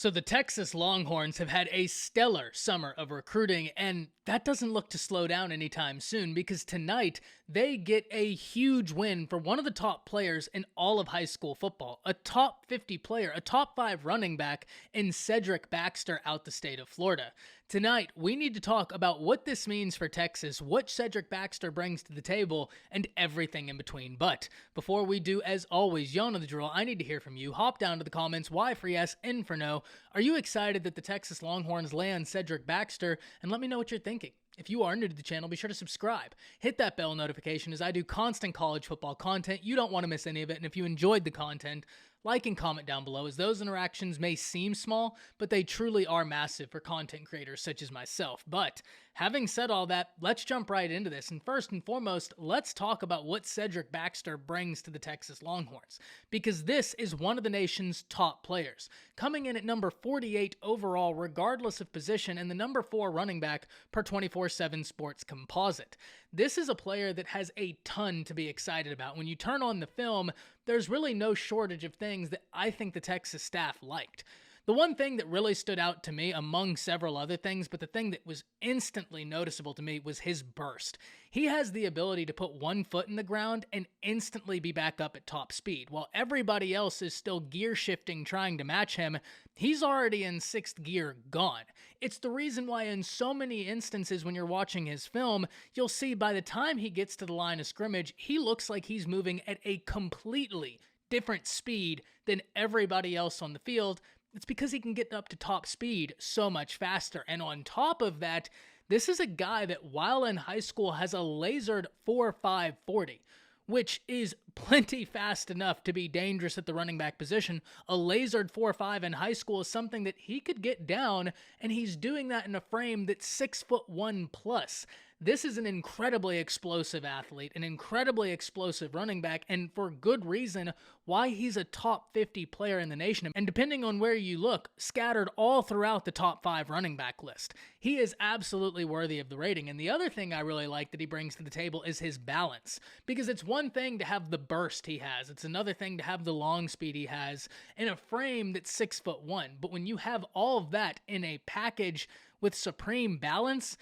So the Texas Longhorns have had a stellar summer of recruiting, and that doesn't look to slow down anytime soon because tonight they get a huge win for one of the top players in all of high school football, a top 50 player, a top 5 running back in Cedric Baxter out the state of Florida. Tonight, we need to talk about what this means for Texas, what Cedric Baxter brings to the table, and everything in between. But before we do, as always, y'all know the drill. I need to hear from you. Hop down to the comments. Y for yes, N for no. Are you excited that the Texas Longhorns land Cedric Baxter? And let me know what you're thinking. If you are new to the channel, be sure to subscribe. Hit that bell notification as I do constant college football content. You don't want to miss any of it. And if you enjoyed the content, like and comment down below, as those interactions may seem small, but they truly are massive for content creators such as myself. But having said all that, let's jump right into this. And first and foremost, let's talk about what Cedric Baxter brings to the Texas Longhorns, because this is one of the nation's top players, coming in at number 48 overall, regardless of position, and the number 4 running back per 24/7 Sports composite. This is a player that has a ton to be excited about. When you turn on the film, there's really no shortage of things that I think the Texas staff liked. The one thing that really stood out to me, among several other things, but the thing that was instantly noticeable to me, was his burst. He has the ability to put one foot in the ground and instantly be back up at top speed. While everybody else is still gear shifting trying to match him, he's already in 6th gear gone. It's the reason why in so many instances when you're watching his film, you'll see by the time he gets to the line of scrimmage, he looks like he's moving at a completely different speed than everybody else on the field. It's because he can get up to top speed so much faster. And on top of that, this is a guy that while in high school has a lasered 4.5 40, which is plenty fast enough to be dangerous at the running back position. A lasered 4.5 in high school is something that he could get down, and he's doing that in a frame that's 6'1" plus. This is an incredibly explosive athlete, an incredibly explosive running back, and for good reason why he's a top 50 player in the nation. And depending on where you look, scattered all throughout the top 5 running back list. He is absolutely worthy of the rating. And the other thing I really like that he brings to the table is his balance. Because it's one thing to have the burst he has. It's another thing to have the long speed he has in a frame that's 6'1". But when you have all of that in a package with supreme balance,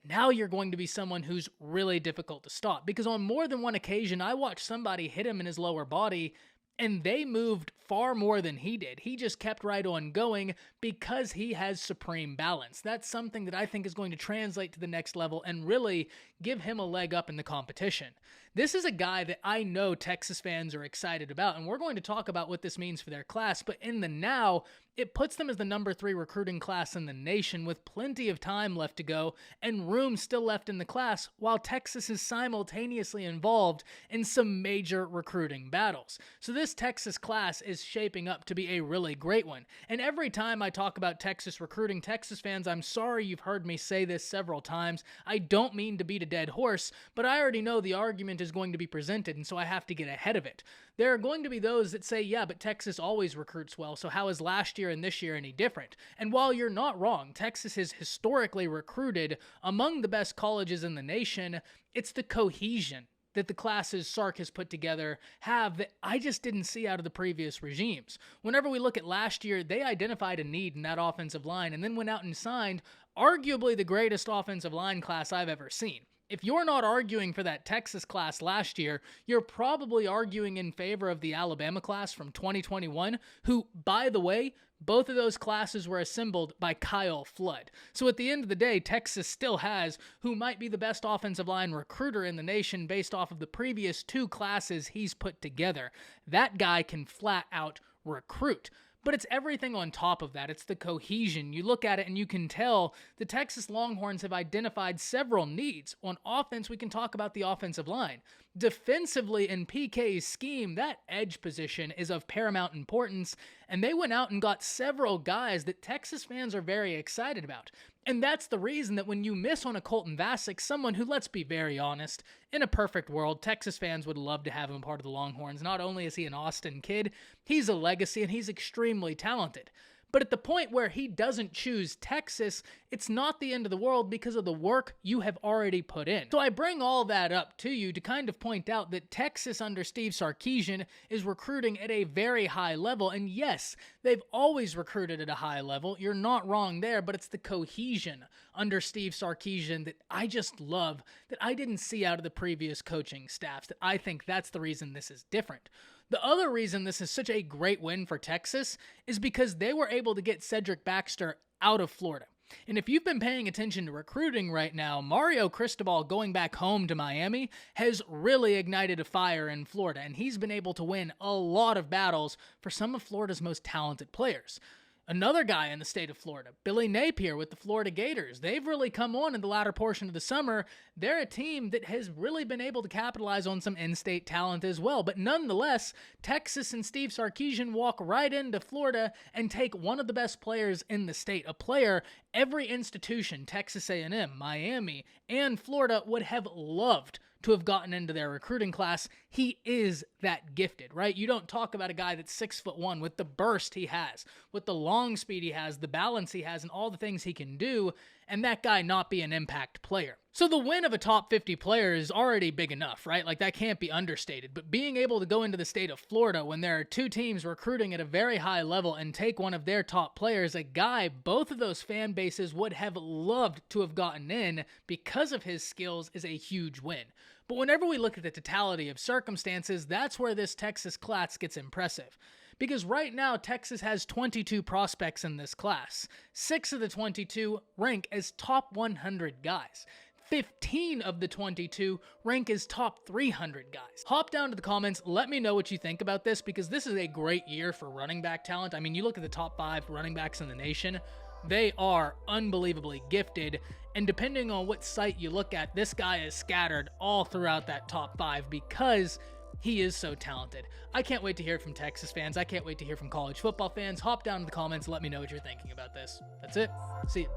now you're going to be someone who's really difficult to stop. Because on more than one occasion, I watched somebody hit him in his lower body, and they moved far more than he did. He just kept right on going because he has supreme balance. That's something that I think is going to translate to the next level and really give him a leg up in the competition. This is a guy that I know Texas fans are excited about, and we're going to talk about what this means for their class, but in the now, it puts them as the number 3 recruiting class in the nation with plenty of time left to go and room still left in the class, while Texas is simultaneously involved in some major recruiting battles. So this Texas class is shaping up to be a really great one. And every time I talk about Texas recruiting, Texas fans, I'm sorry you've heard me say this several times. I don't mean to beat a dead horse, but I already know the argument is going to be presented, and so I have to get ahead of it. There are going to be those that say, yeah, but Texas always recruits well, so how is last year and this year any different? And while you're not wrong, Texas has historically recruited among the best colleges in the nation. It's the cohesion that the classes Sark has put together have that I just didn't see out of the previous regimes. Whenever we look at last year, they identified a need in that offensive line and then went out and signed arguably the greatest offensive line class I've ever seen. If you're not arguing for that Texas class last year, you're probably arguing in favor of the Alabama class from 2021, who, by the way, both of those classes were assembled by Kyle Flood. So at the end of the day, Texas still has who might be the best offensive line recruiter in the nation based off of the previous 2 classes he's put together. That guy can flat out recruit. But it's everything on top of that. It's the cohesion. You look at it and you can tell the Texas Longhorns have identified several needs. On offense, we can talk about the offensive line. Defensively, in PK's scheme, that edge position is of paramount importance, and they went out and got several guys that Texas fans are very excited about. And that's the reason that when you miss on a Colton Vasek, someone who, let's be very honest, in a perfect world, Texas fans would love to have him part of the Longhorns. Not only is he an Austin kid, he's a legacy and he's extremely talented. But at the point where he doesn't choose Texas, it's not the end of the world because of the work you have already put in. So I bring all that up to you to kind of point out that Texas under Steve Sarkisian is recruiting at a very high level. And yes, they've always recruited at a high level. You're not wrong there, but it's the cohesion under Steve Sarkisian that I just love, that I didn't see out of the previous coaching staffs, that I think that's the reason this is different. The other reason this is such a great win for Texas is because they were able to get Cedric Baxter out of Florida. And if you've been paying attention to recruiting right now, Mario Cristobal going back home to Miami has really ignited a fire in Florida, and he's been able to win a lot of battles for some of Florida's most talented players. Another guy in the state of Florida, Billy Napier with the Florida Gators. They've really come on in the latter portion of the summer. They're a team that has really been able to capitalize on some in-state talent as well. But nonetheless, Texas and Steve Sarkisian walk right into Florida and take one of the best players in the state, a player every institution, Texas A&M, Miami, and Florida would have loved to have gotten into their recruiting class. He is that gifted, right? You don't talk about a guy that's 6'1" with the burst he has, with the long speed he has, the balance he has, and all the things he can do, and that guy not be an impact player. So the win of a top 50 player is already big enough, right? Like, that can't be understated. But being able to go into the state of Florida when there are two teams recruiting at a very high level and take one of their top players, a guy both of those fan bases would have loved to have gotten in because of his skills, is a huge win. But whenever we look at the totality of circumstances, that's where this Texas class gets impressive. Because right now, Texas has 22 prospects in this class. 6 of the 22 rank as top 100 guys. 15 of the 22 rank as top 300 guys. Hop down to the comments, let me know what you think about this, because this is a great year for running back talent. I mean, you look at the top 5 running backs in the nation, they are unbelievably gifted, and depending on what site you look at, this guy is scattered all throughout that top 5 because he is so talented. I can't wait to hear from Texas fans. I can't wait to hear from college football fans. Hop down in the comments, let me know what you're thinking about this. That's it. See ya.